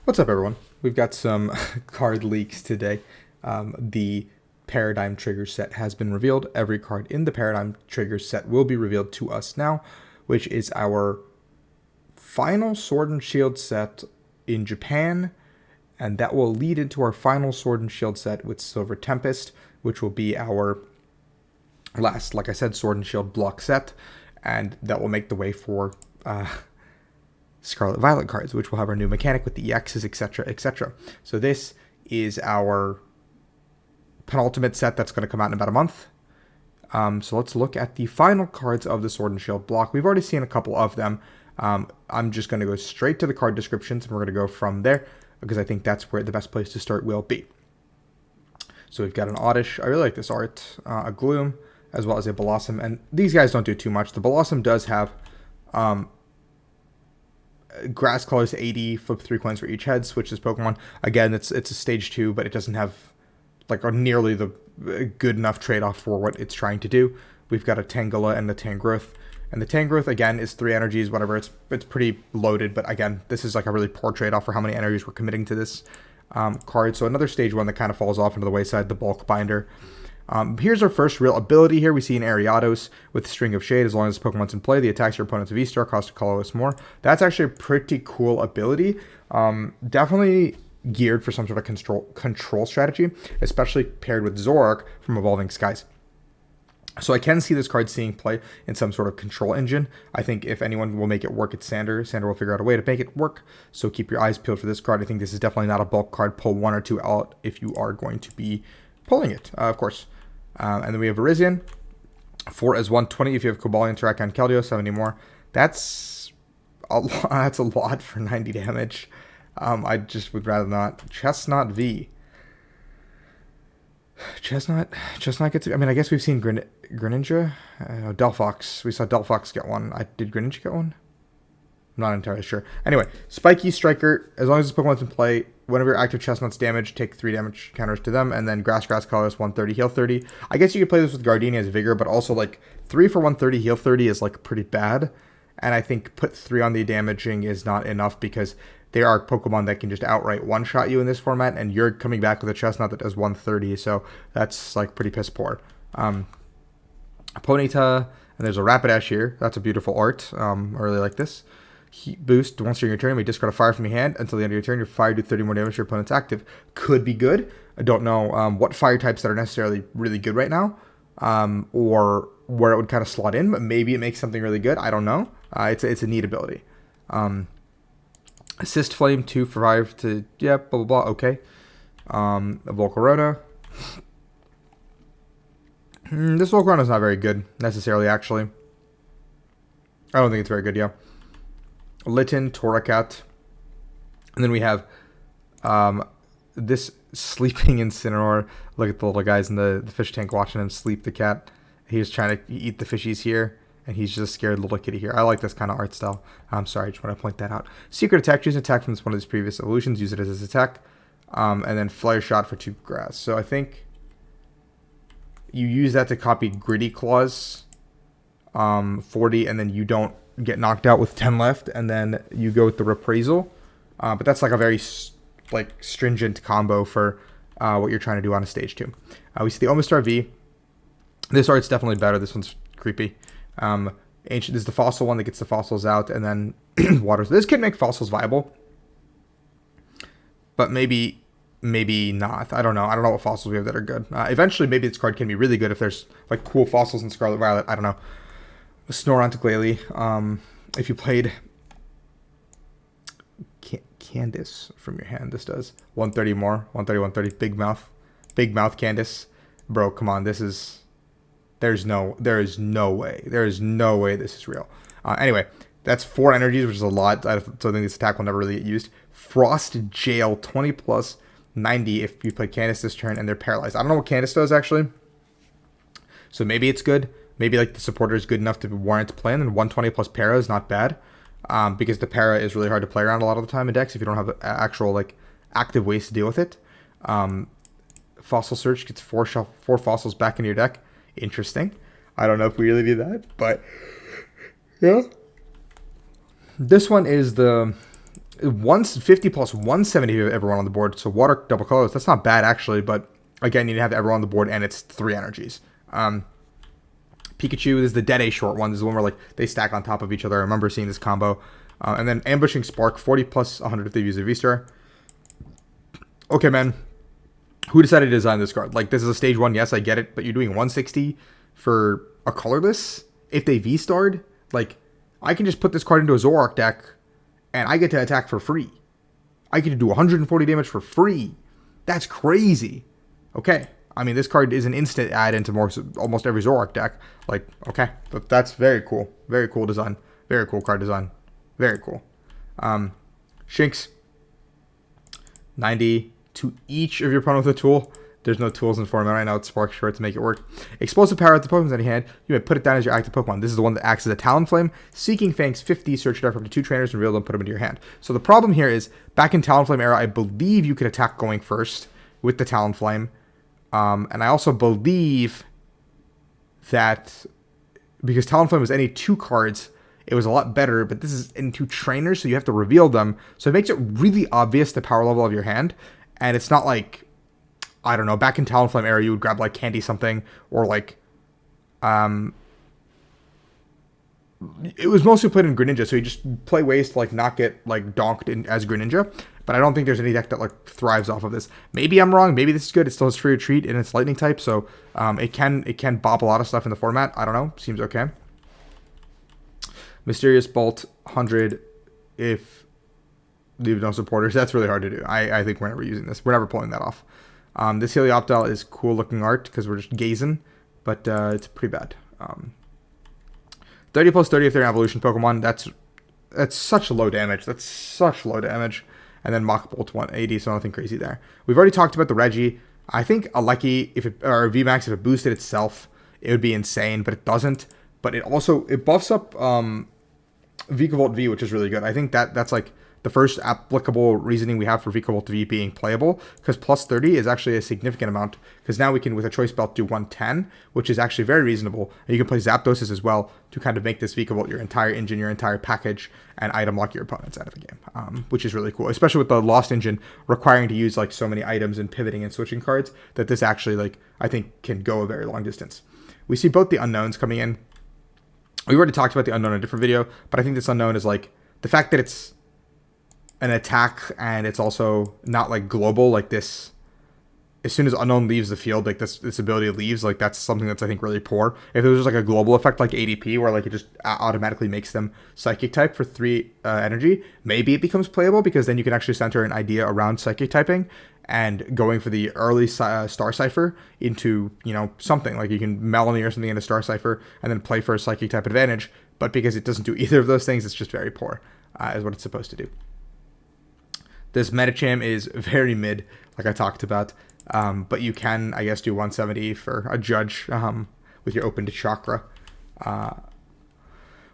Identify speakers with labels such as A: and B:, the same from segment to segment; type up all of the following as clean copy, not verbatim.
A: What's up, everyone? We've got some card leaks today. The Paradigm Trigger set has been revealed. Every card in the Paradigm Trigger set will be revealed to us now, which is our final Sword and Shield set in Japan, and that will lead into our final Sword and Shield set with Silver Tempest, which will be our last, like I said, Sword and Shield block set, and that will make the way for Scarlet Violet cards, which will have our new mechanic with the EXs, etc., etc. So this is our penultimate set that's going to come out in about a month. So let's look at the final cards of the Sword and Shield block. We've already seen a couple of them. I'm just going to go straight to the card descriptions, and we're going to go from there, because I think that's where the best place to start will be. So we've got an Oddish. I really like this art. A Gloom, as well as a Blossom. And these guys don't do too much. The Blossom does have grass colors 80, flip 3 coins for each head, switch this Pokemon. Again, it's a stage 2, but it doesn't have like nearly the good enough trade-off for what it's trying to do. We've got a Tangela and the Tangrowth. And the Tangrowth, again, is 3 energies, whatever. It's pretty loaded, but again, this is like a really poor trade-off for how many energies we're committing to this card. So another stage 1 that kind of falls off into the wayside, the Bulk Binder. Here's our first real ability here. We see an Ariados with String of Shade. As long as this Pokemon's in play, the attacks your opponent's V-Star cost a colorless more. That's actually a pretty cool ability. Definitely geared for some sort of control strategy, especially paired with Zoroark from Evolving Skies. So I can see this card seeing play in some sort of control engine. I think if anyone will make it work, it's Sander. Sander will figure out a way to make it work. So keep your eyes peeled for this card. I think this is definitely not a bulk card. Pull 1 or 2 out if you are going to be pulling it, of course. And then we have Virizion. 4 as 120 if you have Cobalion, Terrakion, and Keldeo. 70 more. That's a lot. That's a lot for 90 damage. I just would rather not. Chestnut V. Chestnut gets. I mean, I guess we've seen Greninja. Delphox. We saw Delphox get one. Did Greninja get one? I'm not entirely sure. Anyway, Spiky Striker. As long as this Pokemon's in play, whenever your active Chestnut's damage, take 3 damage counters to them, and then Grass Colorless 130, heal 30. I guess you could play this with Gardenia's Vigor, but also like 3 for 130, heal 30 is like pretty bad. And I think put 3 on the damaging is not enough, because there are Pokemon that can just outright one-shot you in this format, and you're coming back with a Chestnut that does 130, so that's like pretty piss poor. Ponyta, and there's a Rapidash here. That's a beautiful art. I really like this. Heat boost. Once during your turn, you may discard a fire from your hand. Until the end of your turn, your fire do 30 more damage to your opponent's active. Could be good. I don't know what fire types that are necessarily really good right now, or where it would kind of slot in, but maybe it makes something really good. I don't know. It's a neat ability. Assist Flame 2 for 5 to, yeah, blah, blah, blah, okay. A Volcarona. This Volcarona is not very good, necessarily, actually. I don't think it's very good, yeah. Litten, Torracat. And then we have this Sleeping Incineroar. Look at the little guys in the fish tank watching him sleep the cat. He's trying to eat the fishies here, and he's just a scared little kitty here. I like this kind of art style. I'm sorry, I just want to point that out. Secret Attack. Choose an attack from one of these previous evolutions. Use it as his attack. And then Flare Shot for 2 grass. So I think you use that to copy Gritty Claws 40, and then you don't get knocked out with 10 left, and then you go with the Reprisal. But that's like a very stringent combo for what you're trying to do on a stage 2. We see the Omastar V. This art's definitely better. This one's creepy. Ancient. This is the fossil one that gets the fossils out, and then waters. This can make fossils viable, but maybe not. I don't know. I don't know what fossils we have that are good. Eventually, maybe this card can be really good if there's like cool fossils in Scarlet Violet. I don't know. Snorunt to Glalie. If you played Candace from your hand, this does 130 more. 130, 130. Big mouth Candace. Bro, come on. There is no way this is real. Anyway, that's 4 energies, which is a lot. So I think this attack will never really get used. Frost Jail, 20 plus 90 if you play Candace this turn and they're paralyzed. I don't know what Candace does, actually. So maybe it's good. Maybe like the supporter is good enough to warrant playing, and 120 plus para is not bad. Because the para is really hard to play around a lot of the time in decks if you don't have actual like active ways to deal with it. Fossil Search gets 4 fossils back into your deck. Interesting. I don't know if we really do that, but yeah. This one is the 150 plus 170 of everyone on the board. So water double colors. That's not bad actually, but again, you need to have everyone on the board, and it's 3 energies. Pikachu is the Dead A short one. This is the one where like they stack on top of each other. I remember seeing this combo. And then Ambushing Spark, 40 plus 100 if they use a V-Star. Okay, man. Who decided to design this card? Like, this is a stage 1, yes, I get it, but you're doing 160 for a colorless? If they V-Starred? Like, I can just put this card into a Zoroark deck, and I get to attack for free. I get to do 140 damage for free. That's crazy. Okay. I mean, this card is an instant add into almost every Zoroark deck. Like, okay. But that's very cool. Very cool design. Very cool card design. Very cool. Shinx. 90 to each of your opponent with a tool. There's no tools in format right now. It's Spark Short to make it work. Explosive Power at the Pokemon's in your hand. You may put it down as your active Pokemon. This is the one that acts as a Talonflame. Seeking Fangs 50. Search it out for up to 2 trainers and reveal them, put them into your hand. So the problem here is, back in Talonflame era, I believe you could attack going first with the Talonflame. And I also believe that because Talonflame was any 2 cards, it was a lot better, but this is in 2 trainers, so you have to reveal them. So it makes it really obvious the power level of your hand. And it's not like, I don't know, back in Talonflame era, you would grab like Candy something, or like, it was mostly played in Greninja, so you just play ways to like not get like donked in as Greninja. But I don't think there's any deck that like thrives off of this. Maybe I'm wrong. Maybe this is good. It still has free retreat and it's lightning type, so it can bop a lot of stuff in the format. I don't know. Seems okay. Mysterious Bolt 100 if leave no supporters. That's really hard to do. I think we're never using this. We're never pulling that off. This Helioptile is cool looking art because we're just gazing, but it's pretty bad. 30 plus 30 if they're an evolution Pokemon. That's such low damage. That's such low damage. And then Mach Bolt 180, so nothing crazy there. We've already talked about the Reggie. I think a Lucky, or a VMAX, if it boosted itself, it would be insane, but it doesn't. But it buffs up Vikavolt V, which is really good. I think that's like the first applicable reasoning we have for Vikavolt V being playable, because plus 30 is actually a significant amount, because now we can, with a choice belt, do 110, which is actually very reasonable. And you can play Zapdoses as well to kind of make this Vikavolt your entire engine, your entire package, and item lock your opponents out of the game, which is really cool, especially with the Lost Engine requiring to use like so many items and pivoting and switching cards, that this actually, like, I think can go a very long distance. We see both the unknowns coming in. We've already talked about the unknown in a different video, but I think this unknown is like the fact that it's an attack and it's also not like global, like this. As soon as unknown leaves the field, like this ability leaves, like that's something that's I think really poor. If it was just like a global effect like ADP, where like it just automatically makes them psychic type for 3 energy, maybe it becomes playable, because then you can actually center an idea around psychic typing and going for the early Star Cipher into, you know, something like you can Melanie or something into Star Cipher and then play for a psychic type advantage. But because it doesn't do either of those things, it's just very poor, is what it's supposed to do. This Medicham is very mid, like I talked about, but you can, I guess, do 170 for a Judge with your open to Chakra.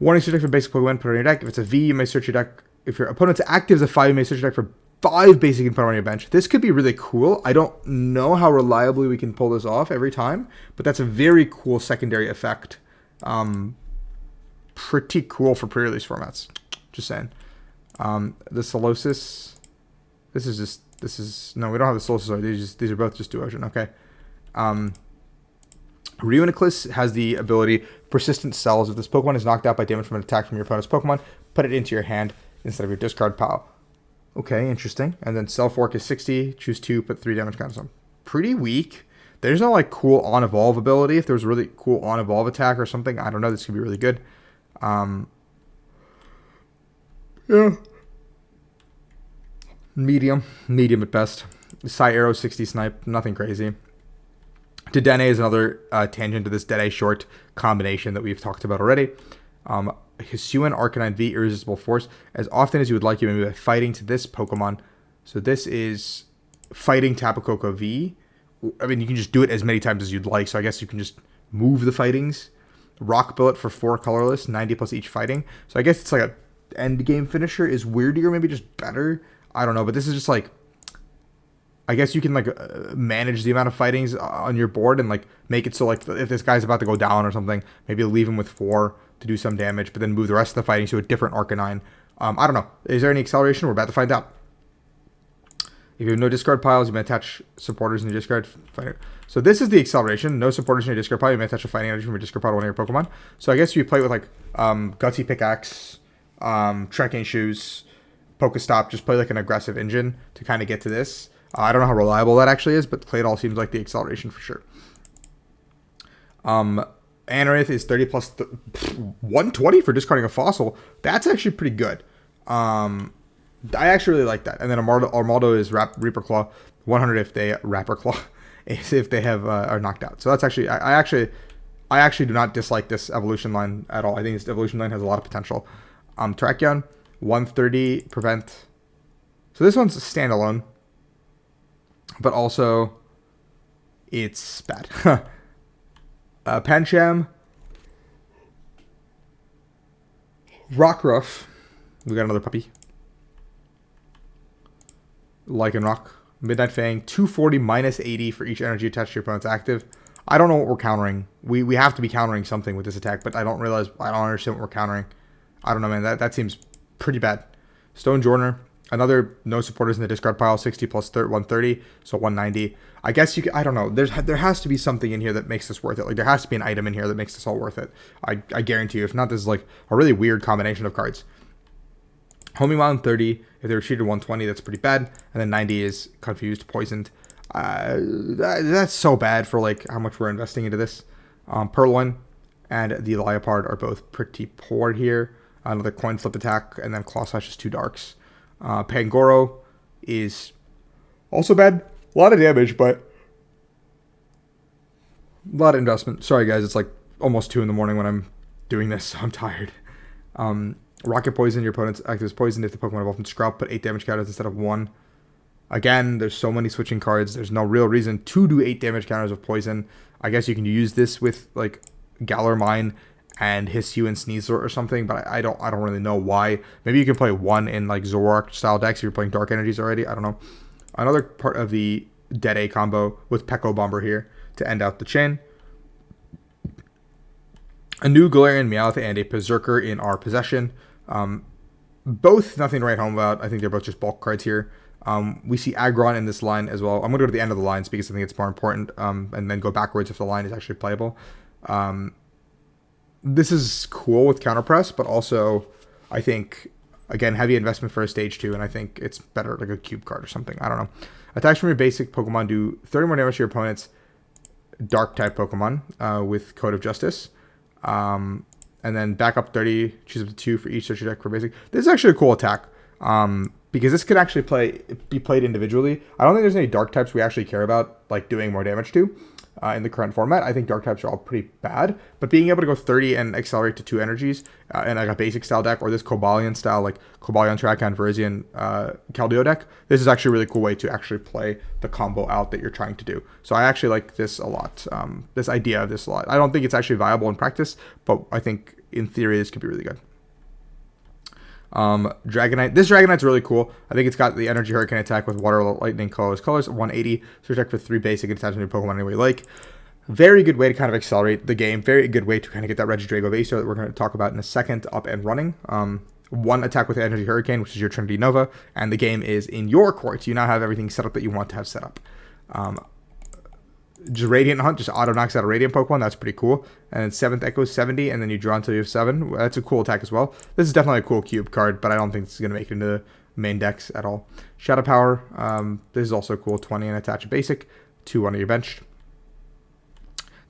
A: Warning, search deck for basic Pokemon, put it on your deck. If it's a V, you may search your deck. If your opponent's active as a 5, you may search your deck for 5 basic and put it on your bench. This could be really cool. I don't know how reliably we can pull this off every time, but that's a very cool secondary effect. Pretty cool for pre-release formats. Just saying. The Solosis. This is no, we don't have the Solosis. These are both just Duosion. Okay. Reuniclus has the ability Persistent Cells. If this Pokemon is knocked out by damage from an attack from your opponent's Pokemon, put it into your hand instead of your discard pile. Okay, interesting. And then Cell Fork is 60. Choose 2, put 3 damage counters on. Pretty weak. There's no like cool on evolve ability. If there was a really cool on evolve attack or something, I don't know. This could be really good. Yeah. Medium at best. Psy Arrow 60 Snipe, nothing crazy. Dedenne is another tangent to this Dead-Eye short combination that we've talked about already. Hisuian Arcanine V, Irresistible Force. As often as you would like, you may be fighting to this Pokemon. So this is fighting Tapu Koko V. I mean, you can just do it as many times as you'd like, so I guess you can just move the fightings. Rock Billet for 4 colorless, 90 plus each fighting. So I guess it's like a end game finisher is weirder, maybe just better. I don't know, but this is just like, I guess you can like manage the amount of fightings on your board and like make it so like if this guy's about to go down or something, maybe leave him with 4 to do some damage, but then move the rest of the fighting to a different Arcanine I don't know. Is there any acceleration? We're about to find out. If you have no discard piles, you may attach supporters in your discard. So this is the acceleration. No supporters in your discard pile. You may attach a fighting energy from your discard pile to one of your Pokemon. So I guess you play with like Gutsy Pickaxe, Trekking Shoes, Pokestop. Just play like an aggressive engine to kind of get to this. I don't know how reliable that actually is, but Claydol seems like the acceleration for sure. Anorith is 30 plus 120 for discarding a fossil. That's actually pretty good. I actually really like that. And then Armaldo is Reaper Claw, 100 if they Rapper Claw, if they have are knocked out. So that's actually I actually do not dislike this evolution line at all. I think this evolution line has a lot of potential. Terrakion, 130 prevent. So this one's standalone, but also it's bad. Pancham, Rockruff. We got another puppy. Lycanroc, Midnight Fang, 240 minus 80 for each energy attached to your opponent's active. I don't know what we're countering. We have to be countering something with this attack, but I don't understand what we're countering. I don't know, man. That seems pretty bad. Stone Joiner, another no supporters in the discard pile, 60 plus 130, so 190. I guess I don't know. There has to be something in here that makes this worth it. Like there has to be an item in here that makes this all worth it. I guarantee you. If not, this is like a really weird combination of cards. Homing Mountain 30, if they were treated 120, that's pretty bad. And then 90 is confused, poisoned. That's so bad for like how much we're investing into this. Purloin and the Liepard are both pretty poor here. Another coin flip attack, and then Claw Slash is 2 darks. Pangoro is also bad. A lot of damage, but a lot of investment. Sorry guys, it's like almost 2 in the morning when I'm doing this, so I'm tired. Rocket Poison, your opponent's active is poisoned if the Pokemon evolved from Scrub, put 8 damage counters instead of 1. Again, there's so many switching cards. There's no real reason to do 8 damage counters of poison. I guess you can use this with like Galar Mine and Hissue and Sneasel or something, but I don't really know why. Maybe you can play 1 in like Zoroark style decks if you're playing Dark Energies already. I don't know. Another part of the Dead A combo with Peko Bomber here to end out the chain. A new Galarian Meowth and a Berserker in our possession. Both nothing to write home about. I think they're both just bulk cards here. We see Aggron in this line as well. I'm going to go to the end of the lines because I think it's more important, and then go backwards if the line is actually playable. This is cool with Counterpress, but also I think, again, heavy investment for a stage 2, and I think it's better like a cube card or something. I don't know. Attacks from your basic Pokemon do 30 more damage to your opponent's Dark-type Pokemon with Code of Justice. And then back up 30, choose up to 2 for each search your deck for basic. This is actually a cool attack because this could actually be played individually. I don't think there's any dark types we actually care about like doing more damage to in the current format. I think dark types are all pretty bad, but being able to go 30 and accelerate to 2 energies in like a basic style deck or this Cobalion style, like Cobalion, Trakan, Verzian, Keldeo deck, this is actually a really cool way to actually play the combo out that you're trying to do. So I actually like this a lot, this idea of this a lot. I don't think it's actually viable in practice, but I think in theory this could be really good. Dragonite. This Dragonite's really cool. I think it's got the Energy Hurricane attack with Water, Lightning, colors, 180. Search deck for 3 basic and attach a new Pokemon any way you like. Very good way to kind of accelerate the game. Very good way to kind of get that Regidrago Vaso that we're going to talk about in a second up and running. 1 attack with Energy Hurricane, which is your Trinity Nova, and the game is in your court. You now have everything set up that you want to have set up. Just Radiant Hunt, just auto knocks out a Radiant Pokemon. That's pretty cool. And then 7th Echo, 70, and then you draw until you have 7. That's a cool attack as well. This is definitely a cool cube card, but I don't think this is going to make it into the main decks at all. Shadow Power, this is also cool. 20 and attach a basic to one of your bench.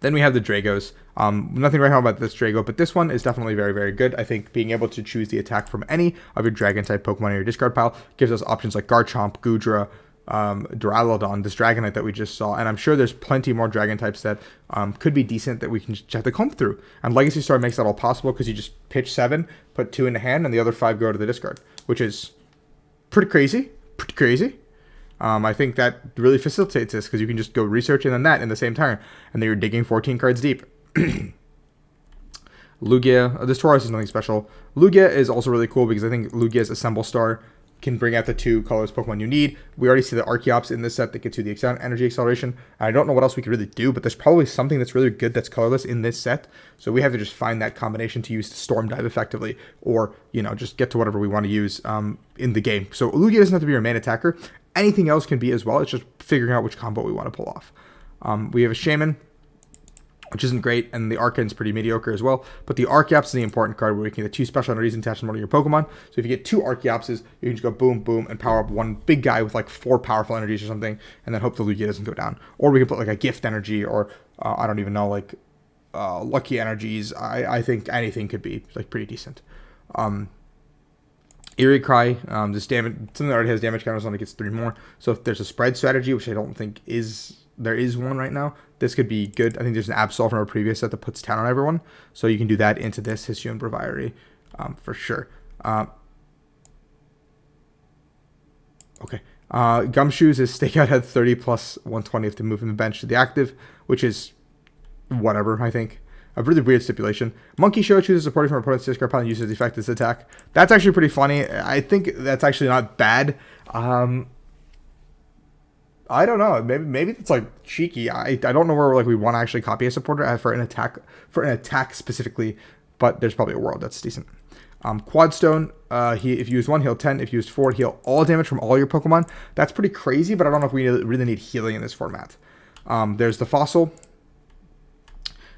A: Then we have the Dragos. Nothing right home about this Drago, but this one is definitely very, very good. I think being able to choose the attack from any of your Dragon-type Pokemon in your discard pile gives us options like Garchomp, Goodra, Duraludon, this Dragonite that we just saw, and I'm sure there's plenty more Dragon types that could be decent that we can just have to comb through. And Legacy Star makes that all possible because you just pitch 7, put 2 in the hand, and the other 5 go to the discard, which is pretty crazy. I think that really facilitates this because you can just go research and then that in the same turn, and then you're digging 14 cards deep. Lugia, this Tauros is nothing special. Lugia is also really cool because I think Lugia's Assemble Star can bring out the 2 colorless Pokemon you need. We already see the Archeops in this set that gets you the energy acceleration. I don't know what else we could really do, but there's probably something that's really good that's colorless in this set. So we have to just find that combination to use the Storm Dive effectively, or, you know, just get to whatever we want to use in the game. So Lugia doesn't have to be your main attacker. Anything else can be as well. It's just figuring out which combo we want to pull off. We have a Shaman, which isn't great, and the Arcan's pretty mediocre as well. But the Archeops is the important card where we can get 2 special energies attached to one of your Pokemon. So if you get 2 Archeopses, you can just go boom, boom, and power up one big guy with like 4 powerful energies or something, and then hope the Lugia doesn't go down. Or we can put like a Gift Energy, or I don't even know, like Lucky Energies. I think anything could be like pretty decent. Eerie Cry, this damage, something that already has damage counters on it, gets 3 more. So if there's a spread strategy, which I don't think there is one right now, this could be good. I think there's an Absol from our previous set that puts 10 on everyone. So you can do that into this Hisuian Braviary for sure. Okay. Gumshoes is Stakeout had 30 plus 120 if to move from the bench to the active, which is whatever, I think. A really weird stipulation. Monkey Show chooses supporting from opponent's discard pile and uses effect this attack. That's actually pretty funny. I think that's actually not bad. I don't know. Maybe it's like cheeky. I don't know where like we want to actually copy a supporter for an attack specifically, but there's probably a world that's decent. Quadstone, if you use 1, heal 10. If you use 4, heal all damage from all your Pokemon. That's pretty crazy, but I don't know if we really need healing in this format. There's the Fossil.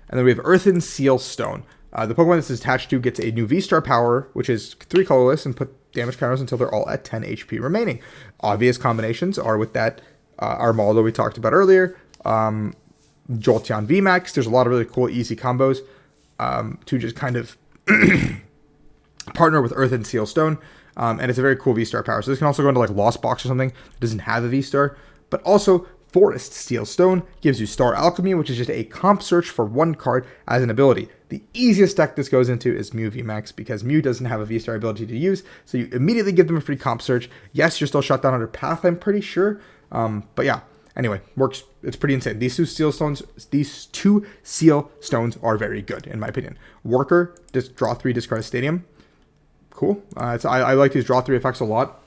A: And then we have Earthen Seal Stone. The Pokemon this is attached to gets a new V-Star power, which is 3 colorless, and put damage counters until they're all at 10 HP remaining. Obvious combinations are with that Armaldo we talked about earlier, Jolteon VMAX. There's a lot of really cool, easy combos to just kind of partner with Earthen Seal Stone, and it's a very cool V-Star power. So this can also go into like Lost Box or something that doesn't have a V-Star, but also Forest Steel Stone gives you Star Alchemy, which is just a comp search for 1 card as an ability. The easiest deck this goes into is Mew VMAX, because Mew doesn't have a V-Star ability to use, so you immediately give them a free comp search. Yes, you're still shut down under Path, I'm pretty sure, but yeah. Anyway, works. It's pretty insane. These 2 Seal Stones are very good, in my opinion. Worker, just draw 3, discard a Stadium. Cool. I like these draw 3 effects a lot,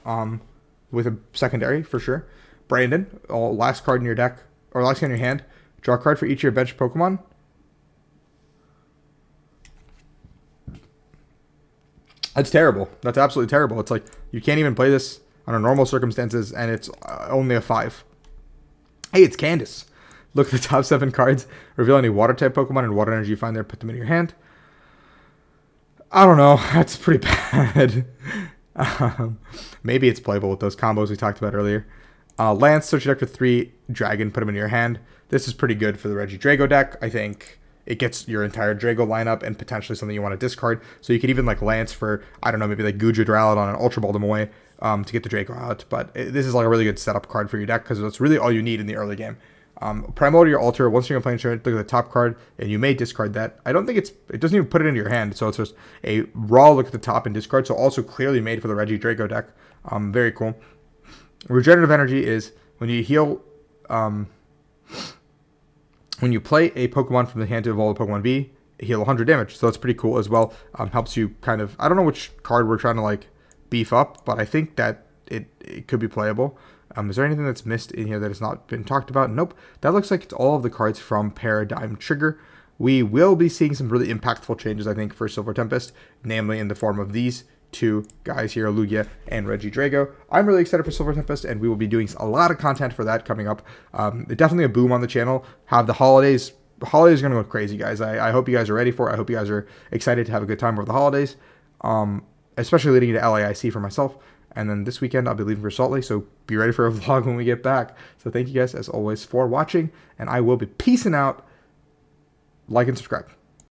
A: with a secondary, for sure. Brandon, last card in your deck, or last card in your hand, draw a card for each of your bench Pokemon. That's terrible. That's absolutely terrible. It's like, you can't even play this under normal circumstances, and it's only a 5. Hey, it's Candace. Look at the top 7 cards. Reveal any water-type Pokemon and water energy you find there, put them in your hand. I don't know. That's pretty bad. Maybe it's playable with those combos we talked about earlier. Lance, search your deck for 3 Dragon, put them in your hand. This is pretty good for the Reggie Drago deck. I think it gets your entire Drago lineup and potentially something you want to discard. So you could even like Lance for, I don't know, maybe like Gudra Drowlodon and Ultra Ball them away to get the Drago out. But this is like a really good setup card for your deck because that's really all you need in the early game. Primordial Altar, once you're playing turn, look at the top card, and you may discard that. I don't think it doesn't even put it into your hand, so it's just a raw look at the top and discard, so also clearly made for the Reggie Drago deck. Very cool. Regenerative Energy is when you heal, when you play a Pokemon from the hand to evolve a Pokemon V, heal 100 damage, so that's pretty cool as well. Helps you kind of, I don't know which card we're trying to like beef up, but I think that it could be playable. Is there anything that's missed in here that has not been talked about? Nope. That looks like it's all of the cards from Paradigm Trigger. We will be seeing some really impactful changes, I think, for Silver Tempest, namely in the form of these 2 guys here, Lugia and Reggie Drago. I'm really excited for Silver Tempest, and we will be doing a lot of content for that coming up. Definitely a boom on the channel. Have the holidays. The holidays are going to go crazy, guys. I hope you guys are ready for it. I hope you guys are excited to have a good time over the holidays, especially leading into LAIC for myself. And then this weekend, I'll be leaving for Salt Lake, so be ready for a vlog when we get back. So thank you guys, as always, for watching, and I will be peacing out. Like and subscribe.